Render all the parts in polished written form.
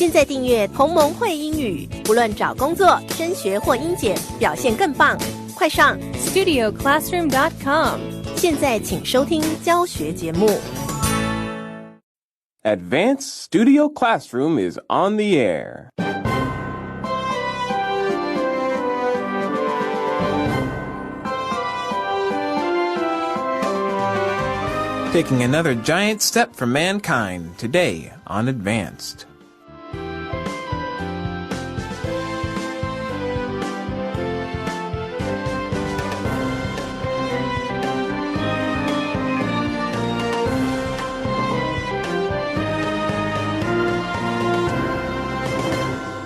现在订阅同盟会英语，不论找工作、升学或英检，表现更棒。快上 StudioClassroom.com。现在请收听教学节目。Advanced Studio Classroom is on the air. Taking another giant step for mankind today on Advanced.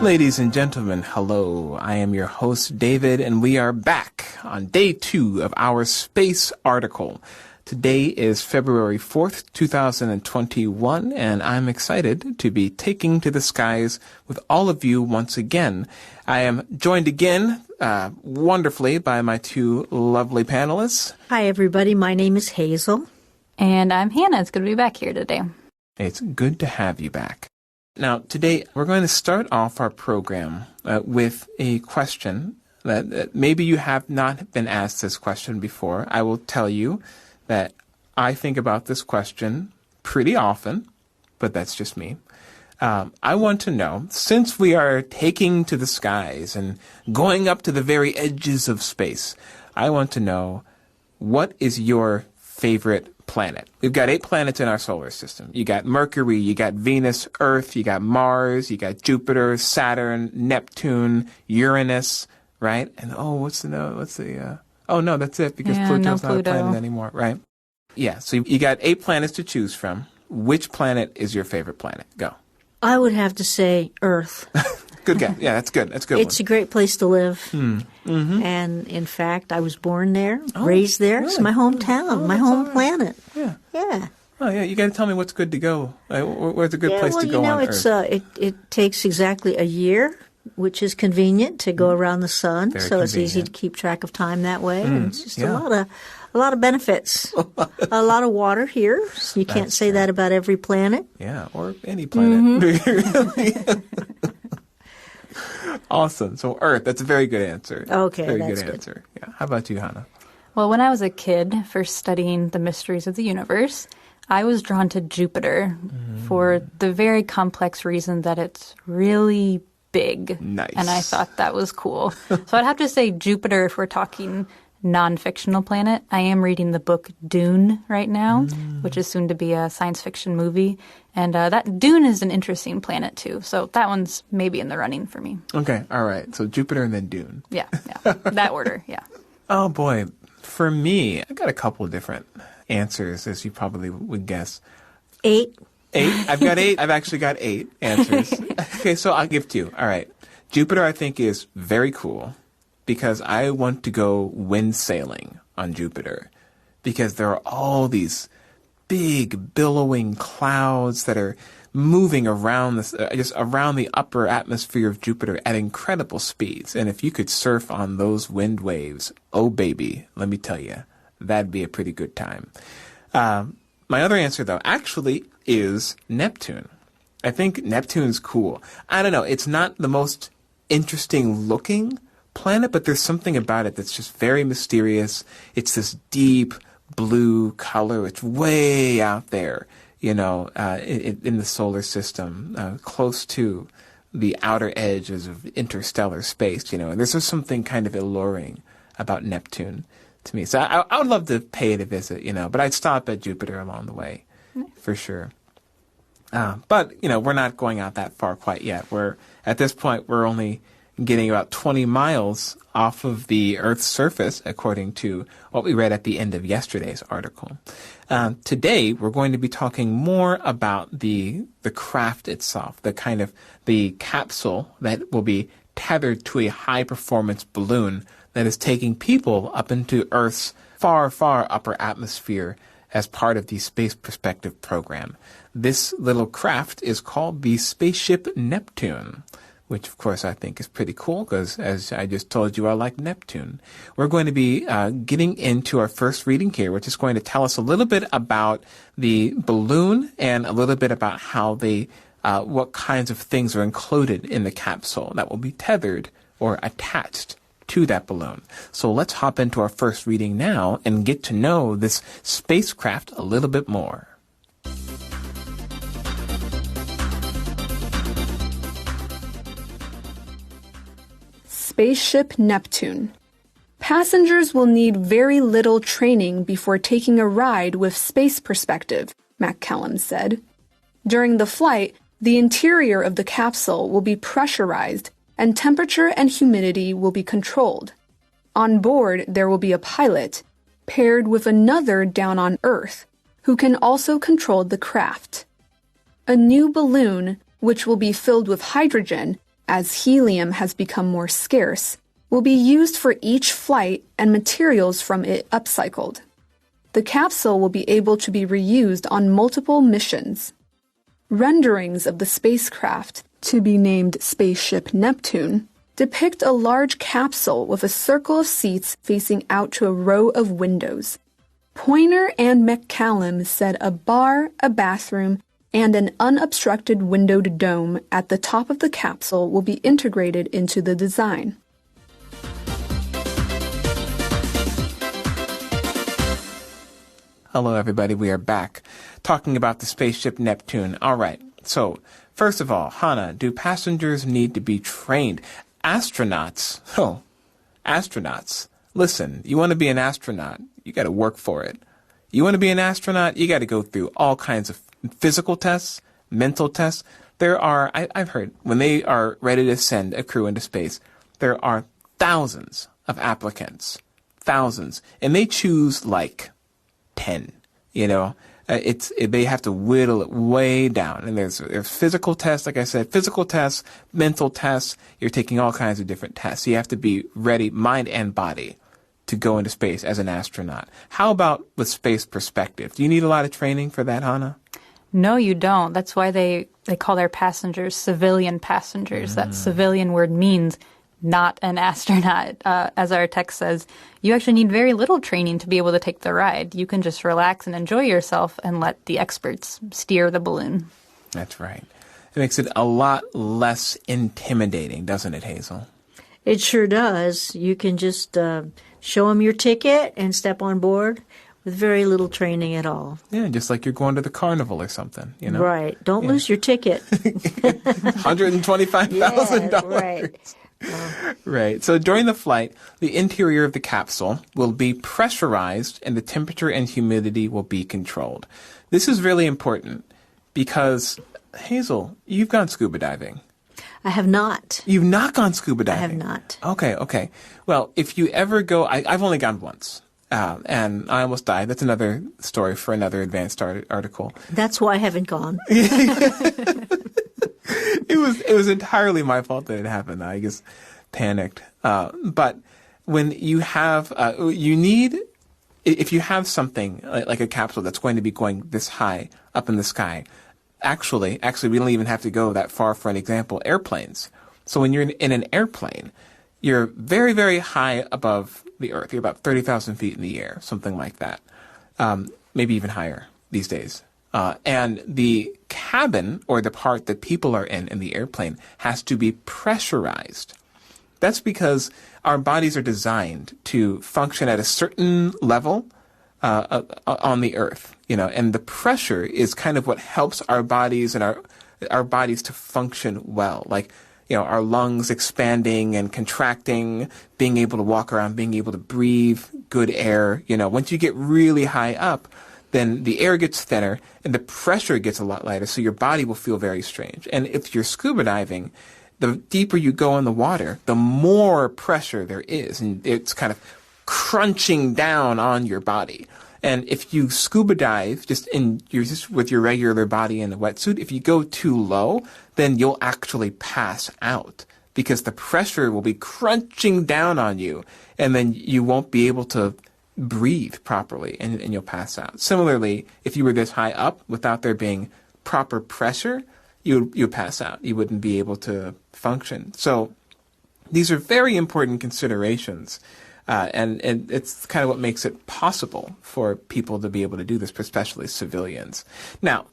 Ladies and gentlemen, hello. I am your host, David, and we are back on day 2 of our space article. Today is February 4th, 2021, and I'm excited to be taking to the skies with all of you once again. I am joined again wonderfully by my 2 lovely panelists. Hi, everybody. My name is Hazel. And I'm Hannah. It's good to be back here today. It's good to have you back. Now, today we're going to start off our program with a question that maybe you have not been asked this question before. I will tell you that I think about this question pretty often, but that's just me. I want to know, since we are taking to the skies and going up to the very edges of space, I want to know, what is your favorite planet? We've got 8 planets in our solar system. You got Mercury, you got Venus, Earth, you got Mars, you got Jupiter, Saturn, Neptune, Uranus, right? And oh no, that's it, because Pluto's not a planet anymore, right? Yeah, so you got 8 planets to choose from. Which planet is your favorite planet? Go. I would have to say Earth. Good guess. Yeah, that's good. That's a good It's a great place to live. Mm-hmm. And in fact, I was born there, raised there. Really? It's my hometown, my home planet. Yeah. Yeah. Oh, yeah, you got to tell me what's good to go. Where's a good place to go on Earth? It takes exactly a year, which is convenient to go around the sun. Very so it's easy to convenient. keep track of time that way. And it's just yeah. a lot of benefits. A lot of water here. So you can't say that about every planet. Yeah, or any planet. Awesome. So Earth, that's a very good answer. Okay, very that's good good. answer. Yeah. How about you, Hannah? Well, when I was a kid, first studying the mysteries of the universe, I was drawn to Jupiter for the very complex reason that it's really big. Nice. And I thought that was cool. So I'd have to say Jupiter if we're talking non-fictional planet. I am reading the book Dune right now, which is soon to be a science fiction movie. And that Dune is an interesting planet, too. So that one's maybe in the running for me. Okay, all right. So Jupiter and then Dune. Yeah. That order, yeah. Oh, boy. For me, I got a couple of different answers, as you probably would guess. 8. 8? I've got 8. I've actually got 8 answers. Okay, so I'll give 2. All right. Jupiter, I think, is very cool because I want to go wind sailing on Jupiter because there are all these big billowing clouds that are moving around just around the upper atmosphere of Jupiter at incredible speeds. And if you could surf on those wind waves, oh baby, let me tell you, that'd be a pretty good time. My other answer, though, actually is Neptune. I think Neptune's cool. I don't know, it's not the most interesting looking planet, but there's something about it that's just very mysterious. It's this deep blue color. It's way out there, in the solar system, close to the outer edges of interstellar space, and there's just something kind of alluring about Neptune to me. So I would love to pay it a visit, but I'd stop at Jupiter along the way, for sure. But, we're not going out that far quite yet. At this point, we're only getting about 20 miles off of the Earth's surface, according to what we read at the end of yesterday's article. Today, we're going to be talking more about the craft itself, the capsule that will be tethered to a high-performance balloon that is taking people up into Earth's far, far upper atmosphere as part of the Space Perspective program. This little craft is called the Spaceship Neptune, which, of course, I think is pretty cool because, as I just told you, I like Neptune. We're going to be getting into our first reading here, which is going to tell us a little bit about the balloon and a little bit about how they what kinds of things are included in the capsule that will be tethered or attached to that balloon. So let's hop into our first reading now and get to know this spacecraft a little bit more. Spaceship Neptune. Passengers will need very little training before taking a ride with Space Perspective, McCallum said. During the flight, the interior of the capsule will be pressurized and temperature and humidity will be controlled. On board, there will be a pilot, paired with another down on Earth, who can also control the craft. A new balloon, which will be filled with hydrogen, as helium has become more scarce, will be used for each flight and materials from it upcycled. The capsule will be able to be reused on multiple missions. Renderings of the spacecraft, to be named Spaceship Neptune, depict a large capsule with a circle of seats facing out to a row of windows. Pointer and McCallum said a bar, a bathroom, and an unobstructed windowed dome at the top of the capsule will be integrated into the design. Hello, everybody. We are back talking about the spaceship Neptune. All right. So, first of all, Hannah, do passengers need to be trained? Astronauts. Listen, you want to be an astronaut, you got to work for it. You want to be an astronaut, you got to go through all kinds of physical tests, mental tests. There are, I've heard, when they are ready to send a crew into space, there are thousands of applicants. Thousands. And they choose like 10, they have to whittle it way down. And there's physical tests, like I said, physical tests, mental tests. You're taking all kinds of different tests. You have to be ready, mind and body, to go into space as an astronaut. How about with Space Perspective? Do you need a lot of training for that, Hannah? No, you don't. That's why they call their passengers civilian passengers. That civilian word means not an astronaut. As our text says, you actually need very little training to be able to take the ride. You can just relax and enjoy yourself and let the experts steer the balloon. That's right. It makes it a lot less intimidating, doesn't it, Hazel? It sure does. You can just show them your ticket and step on board with very little training at all. Yeah, just like you're going to the carnival or something, Right. Don't lose your ticket. $125,000. Yes, right. Right. So during the flight, the interior of the capsule will be pressurized and the temperature and humidity will be controlled. This is really important because, Hazel, you've gone scuba diving. I have not. You've not gone scuba diving? I have not. Okay. Well, if you ever go, I've only gone once. And I almost died. That's another story for another advanced article. That's why I haven't gone. It was entirely my fault that it happened. I just panicked. But when you have, if you have something like a capsule that's going to be going this high up in the sky, actually, we don't even have to go that far for an example. Airplanes. So when you're in an airplane, you're very, very high above the Earth. You're about 30,000 feet in the air, something like that. Maybe even higher these days. And the cabin, or the part that people are in the airplane, has to be pressurized. That's because our bodies are designed to function at a certain level on the Earth, and the pressure is kind of what helps our bodies and our bodies to function well. Like, our lungs expanding and contracting, being able to walk around, being able to breathe good air. Once you get really high up, then the air gets thinner and the pressure gets a lot lighter, so your body will feel very strange. And if you're scuba diving, the deeper you go in the water, the more pressure there is, and it's kind of crunching down on your body. And if you scuba dive just with your regular body in a wetsuit, if you go too low, then you'll actually pass out because the pressure will be crunching down on you, and then you won't be able to breathe properly, and you'll pass out. Similarly, if you were this high up without there being proper pressure, you'd pass out. You wouldn't be able to function. So these are very important considerations. And it's kind of what makes it possible for people to be able to do this, especially civilians. Now,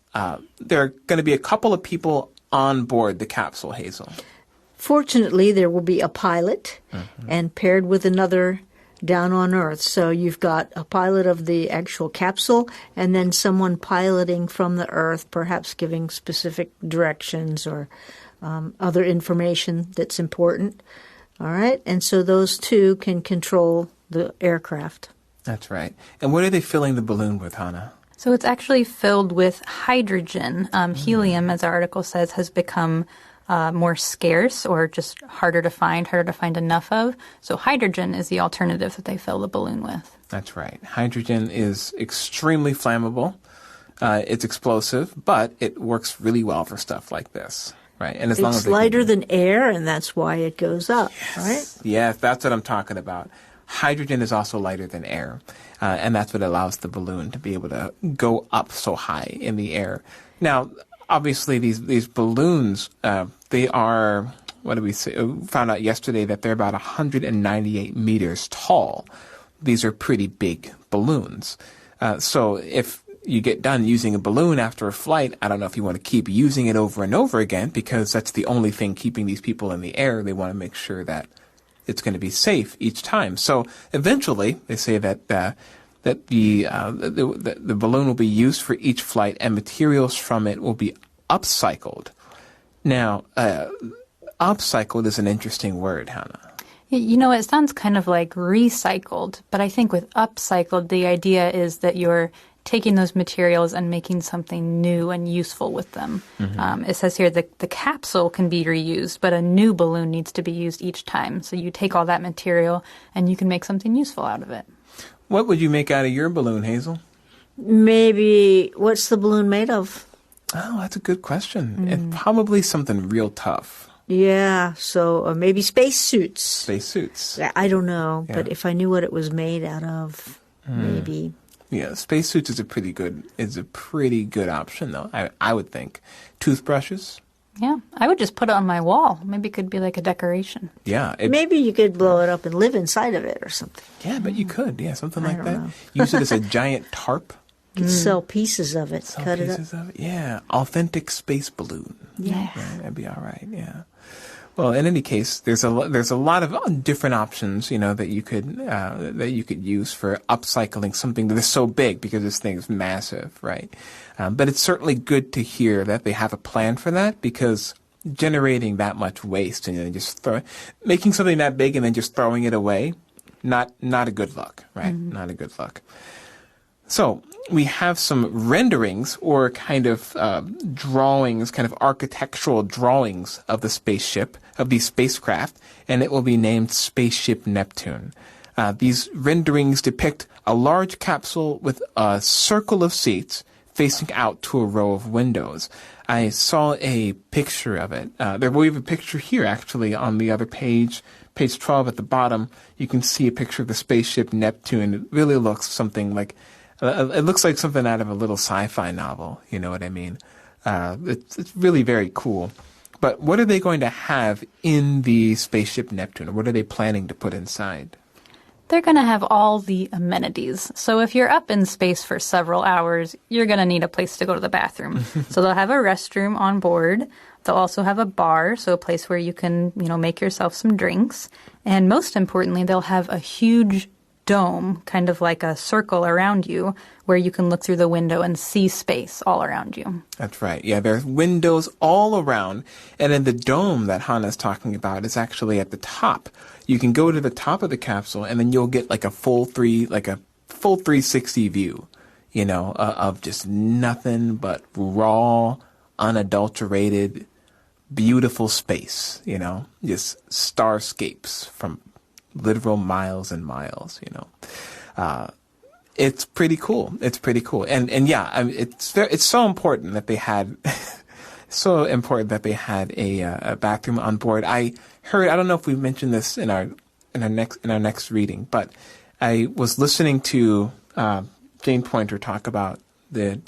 there are going to be a couple of people on board the capsule, Hazel? Fortunately, there will be a pilot and paired with another down on Earth. So you've got a pilot of the actual capsule and then someone piloting from the Earth, perhaps giving specific directions or other information that's important. All right? And so those two can control the aircraft. That's right. And what are they filling the balloon with, Hannah? So it's actually filled with hydrogen. Helium, as our article says, has become more scarce or just harder to find enough of. So hydrogen is the alternative that they fill the balloon with. That's right. Hydrogen is extremely flammable. It's explosive, but it works really well for stuff like this. Right. And as long as it's lighter than air, and that's why it goes up, right? Yes, that's what I'm talking about. Hydrogen is also lighter than air, and that's what allows the balloon to be able to go up so high in the air. Now, obviously, these balloons, they are, what did we say? Found out yesterday that they're about 198 meters tall. These are pretty big balloons. So if you get done using a balloon after a flight, I don't know if you want to keep using it over and over again, because that's the only thing keeping these people in the air. They want to make sure that it's going to be safe each time. So eventually, they say that the balloon will be used for each flight, and materials from it will be upcycled. Now, upcycled is an interesting word, Hannah. You know, it sounds kind of like recycled, but I think with upcycled, the idea is that you're taking those materials and making something new and useful with them. It says here that the capsule can be reused, but a new balloon needs to be used each time. So you take all that material and you can make something useful out of it. What would you make out of your balloon, Hazel? Maybe, what's the balloon made of? Oh, that's a good question. It's probably something real tough. Yeah, so maybe spacesuits. Spacesuits. I don't know, Yeah. but if I knew what it was made out of, maybe. Yeah, spacesuits is a pretty good option, though. I would think. Toothbrushes. Yeah, I would just put it on my wall. Maybe it could be like a decoration. Yeah, Maybe you could blow it up and live inside of it or something. yeah, but you could. Yeah, something I like don't that. know. Use it as a giant tarp. You could sell pieces of it, Some cut it up. pieces of it. Yeah, authentic space balloon. Yeah. Yeah, that'd be all right. Yeah. Well, in any case, there's a lot of different options, that you could use for upcycling something that is so big, because this thing is massive, right? But it's certainly good to hear that they have a plan for that, because generating that much waste and then just making something that big and then just throwing it away, not a good look, right? Not a good look. So we have some renderings or kind of drawings, kind of architectural drawings of the spaceship, of the spacecraft, and it will be named Spaceship Neptune. These renderings depict a large capsule with a circle of seats facing out to a row of windows. I saw a picture of it. We have a picture here, actually, on the other page, page 12 at the bottom. You can see a picture of the Spaceship Neptune. It really looks something like... it looks like something out of a little sci-fi novel, you know what I mean? It's really very cool. But what are they going to have in the Spaceship Neptune? What are they planning to put inside? They're going to have all the amenities. So if you're up in space for several hours, you're going to need a place to go to the bathroom. So they'll have a restroom on board. They'll also have a bar, so a place where you can, make yourself some drinks. And most importantly, they'll have a huge dome, kind of like a circle around you, where you can look through the window and see space all around you. That's right. Yeah, there's windows all around. And then the dome that Hannah's talking about is actually at the top. You can go to the top of the capsule, and then you'll get like a full 360 view, of just nothing but raw, unadulterated, beautiful space, just starscapes from literal miles and miles, It's pretty cool. It's pretty cool. And yeah, it's so important that they had a bathroom on board. I don't know if we mentioned this in our next reading, but I was listening to Jane Pointer talk about the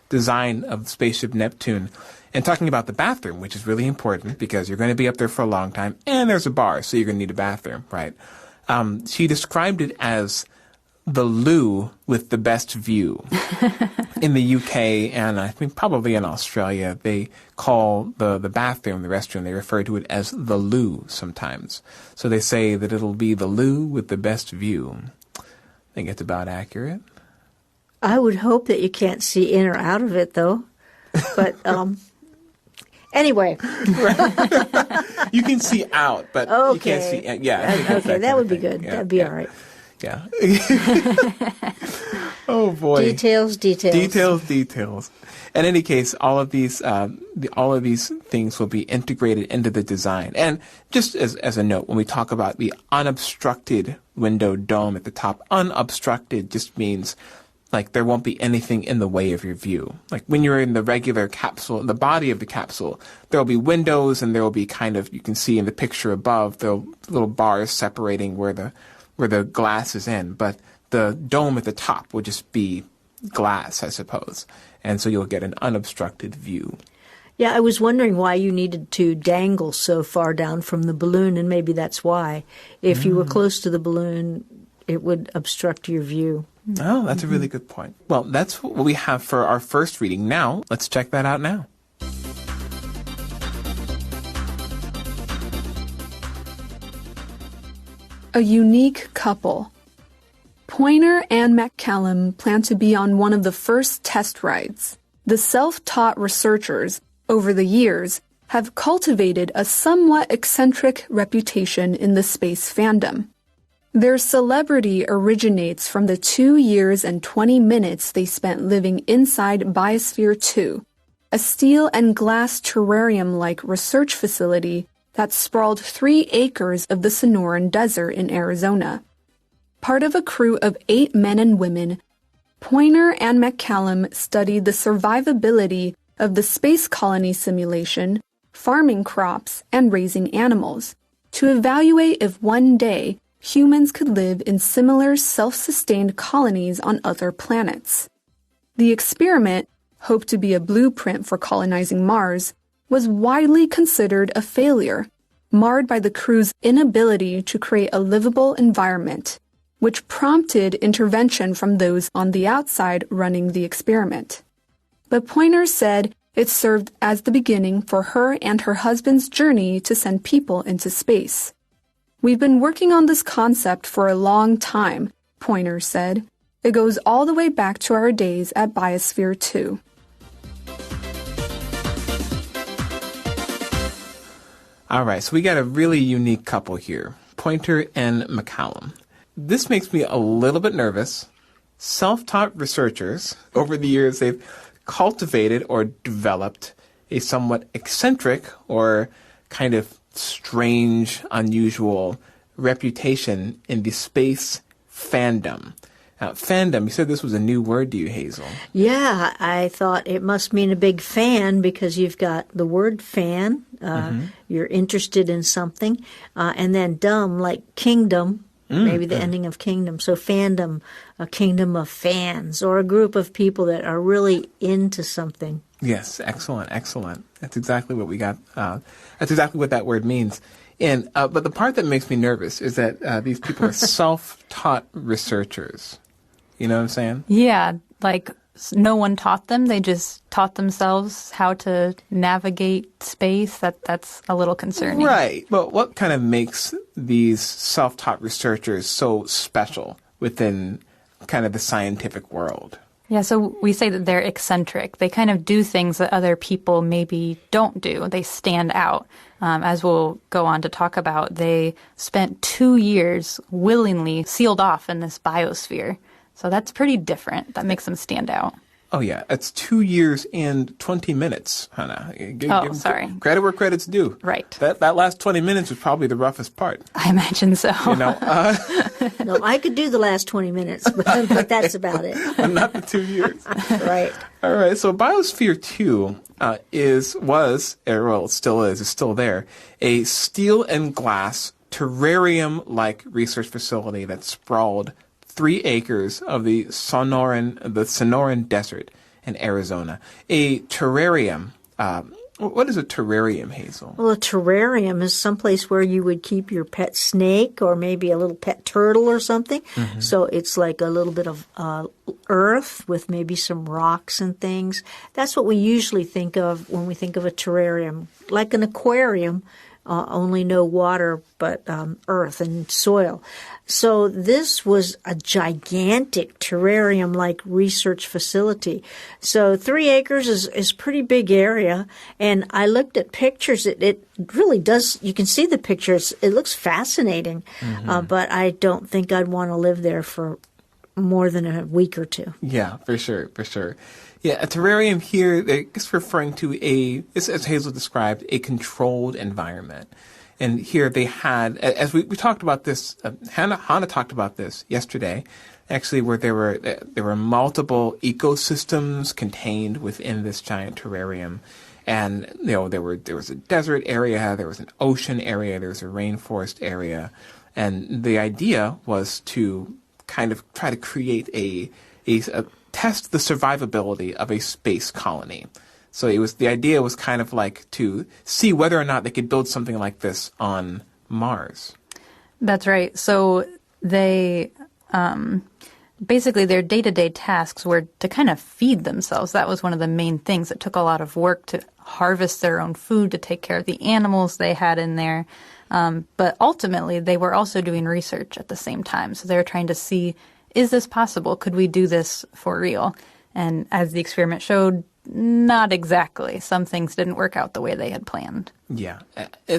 design of the Spaceship Neptune and talking about the bathroom, which is really important because you're going to be up there for a long time, and there's a bar, so you're going to need a bathroom, right? She described it as the loo with the best view. In the UK and I think probably in Australia, they call the bathroom, the restroom, they refer to it as the loo sometimes. So they say that it'll be the loo with the best view. I think it's about accurate. I would hope that you can't see in or out of it, though. But anyway. You can see out, but you can't see. Yeah. Okay, that would be good. Yeah, That'd be all right. Yeah. Oh boy. Details. Details. In any case, all of these things will be integrated into the design. And just as a note, when we talk about the unobstructed window dome at the top, unobstructed just means like there won't be anything in the way of your view. Like when you're in the regular capsule, in the body of the capsule, there will be windows and there will be kind of, you can see in the picture above, the little bars separating where the glass is in. But the dome at the top will just be glass, I suppose. And so you'll get an unobstructed view. Yeah, I was wondering why you needed to dangle so far down from the balloon, and maybe that's why. If you were close to the balloon, it would obstruct your view. Oh, that's a really good point. Well, that's what we have for our first reading. Now, let's check that out now. A unique couple. Pointer and McCallum plan to be on one of the first test rides. The self-taught researchers, over the years, have cultivated a somewhat eccentric reputation in the space fandom. Their celebrity originates from the 2 years and 20 minutes they spent living inside Biosphere 2, a steel and glass terrarium-like research facility that sprawled 3 acres of the Sonoran Desert in Arizona. Part of a crew of 8 men and women, Pointer and McCallum studied the survivability of the space colony simulation, farming crops, and raising animals, to evaluate if one day humans could live in similar self-sustained colonies on other planets. The experiment, hoped to be a blueprint for colonizing Mars, was widely considered a failure, marred by the crew's inability to create a livable environment, which prompted intervention from those on the outside running the experiment. But Pointer said it served as the beginning for her and her husband's journey to send people into space. "We've been working on this concept for a long time," Pointer said. "It goes all the way back to our days at Biosphere 2. All right, so we got a really unique couple here, Pointer and McCallum. This makes me a little bit nervous. Self-taught researchers, over the years, they've cultivated or developed a somewhat eccentric or kind of strange, unusual reputation in the space fandom. Now, fandom, you said this was a new word to you, Hazel. Yeah, I thought it must mean a big fan because you've got the word fan, you're interested in something, and then dumb, like kingdom, maybe the ending of kingdom. So fandom, a kingdom of fans, or a group of people that are really into something. Yes, excellent. That's exactly what we got. That's exactly what that word means. And but the part that makes me nervous is that these people are self-taught researchers. You know what I'm saying? Yeah, like no one taught them. They just taught themselves how to navigate space. That's a little concerning. Right. But what kind of makes these self-taught researchers so special within kind of the scientific world? Yeah, so we say that they're eccentric. They kind of do things that other people maybe don't do. They stand out. As we'll go on to talk about, they spent 2 years willingly sealed off in this biosphere. So that's pretty different. That makes them stand out. Oh, yeah. It's 2 years and 20 minutes, Hannah. Give sorry. Credit where credit's due. Right. That last 20 minutes was probably the roughest part. I imagine so. You know, No, I could do the last 20 minutes, but that's about it. not the 2 years. Right. All right. So Biosphere 2 is still there, a steel and glass terrarium-like research facility that sprawled 3 acres of the Sonoran Desert in Arizona. A terrarium, What is a terrarium, Hazel? Well, a terrarium is someplace where you would keep your pet snake or maybe a little pet turtle or something. Mm-hmm. So it's like a little bit of earth with maybe some rocks and things. That's what we usually think of when we think of a terrarium. Like an aquarium, only no water but earth and soil. So this was a gigantic terrarium-like research facility. So 3 acres is pretty big area, and I looked at pictures. It really does. You can see the pictures. It looks fascinating, but I don't think I'd want to live there for more than a week or two. Yeah, for sure. Yeah, a terrarium here is referring to as Hazel described, a controlled environment. And here they had, as we talked about this, Hannah talked about this yesterday, actually, where there were multiple ecosystems contained within this giant terrarium. And, there was a desert area, there was an ocean area, there was a rainforest area. And the idea was to kind of try to create a test the survivability of a space colony. So the idea was kind of like to see whether or not they could build something like this on Mars. That's right. So they basically their day-to-day tasks were to kind of feed themselves. That was one of the main things. It took a lot of work to harvest their own food, to take care of the animals they had in there. But ultimately, they were also doing research at the same time. So they were trying to see, is this possible? Could we do this for real? And as the experiment showed, not exactly. Some things didn't work out the way they had planned. Yeah.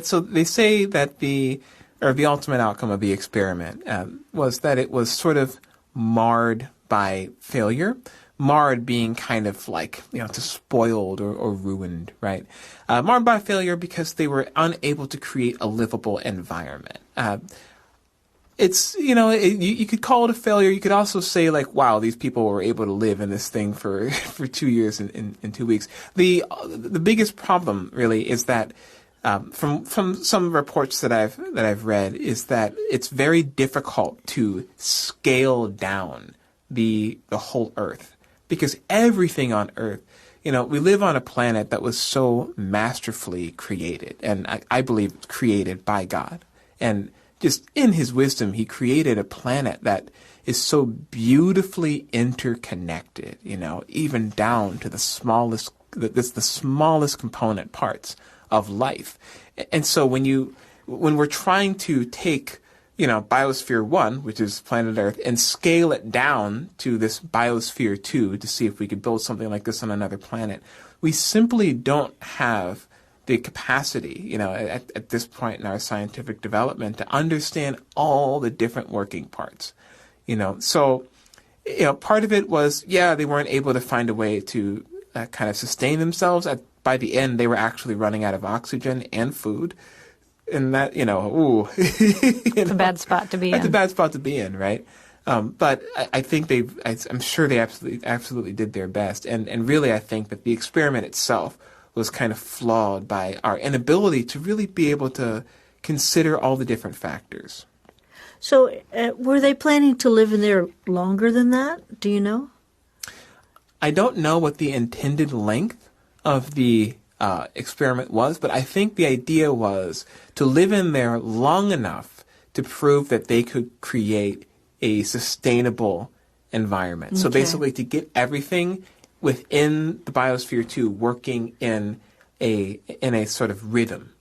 So they say that the ultimate outcome of the experiment was that it was sort of marred by failure. Marred being kind of like, just spoiled or ruined, right? Marred by failure because they were unable to create a livable environment. It's, you could call it a failure. You could also say like, wow, these people were able to live in this thing for 2 years in 2 weeks. The biggest problem really is that, from some reports that I've read is that it's very difficult to scale down the whole Earth because everything on Earth, we live on a planet that was so masterfully created, and I believe created by God. And just in his wisdom, he created a planet that is so beautifully interconnected, even down to the smallest component parts of life. And so when we're trying to take, Biosphere 1, which is planet Earth, and scale it down to this Biosphere 2 to see if we could build something like this on another planet, we simply don't have the capacity, at this point in our scientific development to understand all the different working parts, So, part of it was, they weren't able to find a way to kind of sustain themselves. By the end, they were actually running out of oxygen and food. And that, It's a bad spot to be in. That's a bad spot to be in, right? But I think I'm sure they absolutely did their best. And really, I think that the experiment itself was kind of flawed by our inability to really be able to consider all the different factors. So were they planning to live in there longer than that? Do you know? I don't know what the intended length of the experiment was, but I think the idea was to live in there long enough to prove that they could create a sustainable environment. Okay. So basically to get everything within the Biosphere 2 working in a sort of rhythm,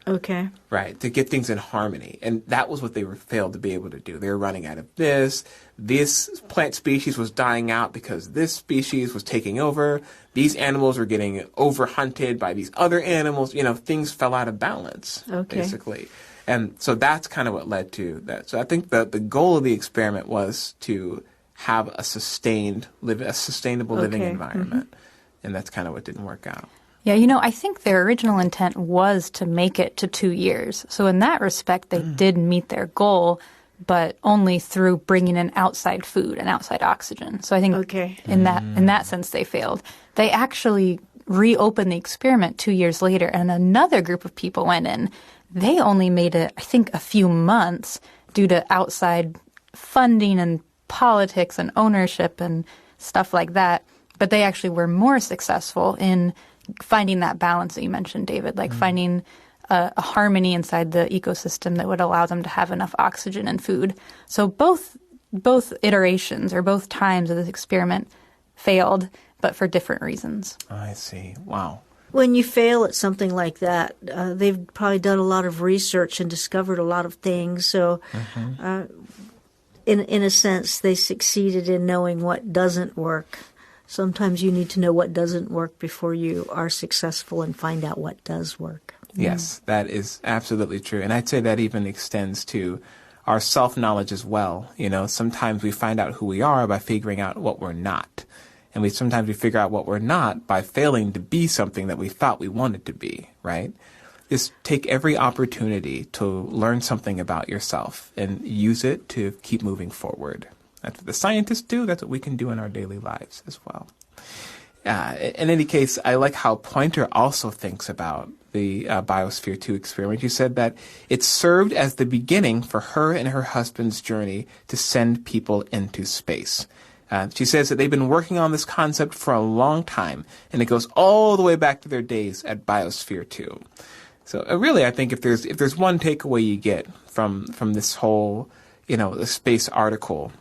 Okay. Right, to get things in harmony. And that was what they failed to be able to do. They were running out of this. This plant species was dying out because this species was taking over. These animals were getting overhunted by these other animals. Things fell out of balance, basically. And so that's kind of what led to that. So I think that the goal of the experiment was to have a sustainable living environment. Mm-hmm. And that's kind of what didn't work out. Yeah, I think their original intent was to make it to 2 years. So in that respect, they did meet their goal, but only through bringing in outside food and outside oxygen. So I think in that sense, they failed. They actually reopened the experiment 2 years later, and another group of people went in. They only made it, I think, a few months due to outside funding and politics and ownership and stuff like that. But they actually were more successful in finding that balance that you mentioned, David, like finding a harmony inside the ecosystem that would allow them to have enough oxygen and food. So both iterations or both times of this experiment failed, but for different reasons. I see. Wow. When you fail at something like that, they've probably done a lot of research and discovered a lot of things. So, in a sense, they succeeded in knowing what doesn't work. Sometimes you need to know what doesn't work before you are successful and find out what does work. Yes, that is absolutely true. And I'd say that even extends to our self-knowledge as well. You know, sometimes we find out who we are by figuring out what we're not. And sometimes we figure out what we're not by failing to be something that we thought we wanted to be, right? Just take every opportunity to learn something about yourself and use it to keep moving forward. That's what the scientists do. That's what we can do in our daily lives as well. In any case, I like how Pointer also thinks about the Biosphere 2 experiment. She said that it served as the beginning for her and her husband's journey to send people into space. She says that they've been working on this concept for a long time, and it goes all the way back to their days at Biosphere 2. So really, I think if there's one takeaway you get from this whole, the space article,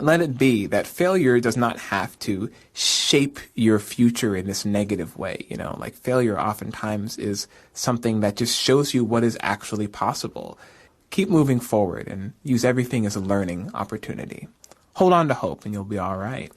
let it be that failure does not have to shape your future in this negative way. Like failure oftentimes is something that just shows you what is actually possible. Keep moving forward and use everything as a learning opportunity. Hold on to hope and you'll be all right.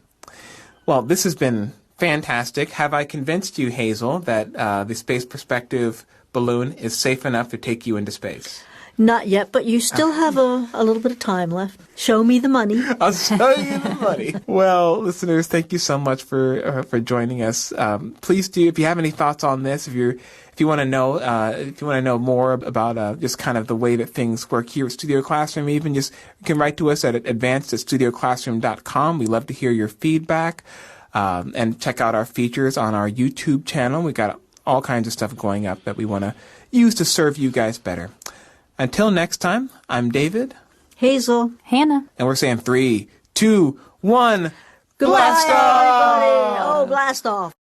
Well, this has been fantastic. Have I convinced you, Hazel, that the Space Perspective balloon is safe enough to take you into space? Not yet, but you still have a little bit of time left. Show me the money. I'll show you the money. Well, listeners, thank you so much for joining us. Please do, if you have any thoughts on this, if you want to know more about just kind of the way that things work here at Studio Classroom, even you can write to us at advanced@studioclassroom.com. We love to hear your feedback, and check out our features on our YouTube channel. We've got all kinds of stuff going up that we want to use to serve you guys better. Until next time, I'm David. Hazel. Hannah. And we're saying 3, 2, 1, Goodbye, blast off! everybody. Oh, blast off.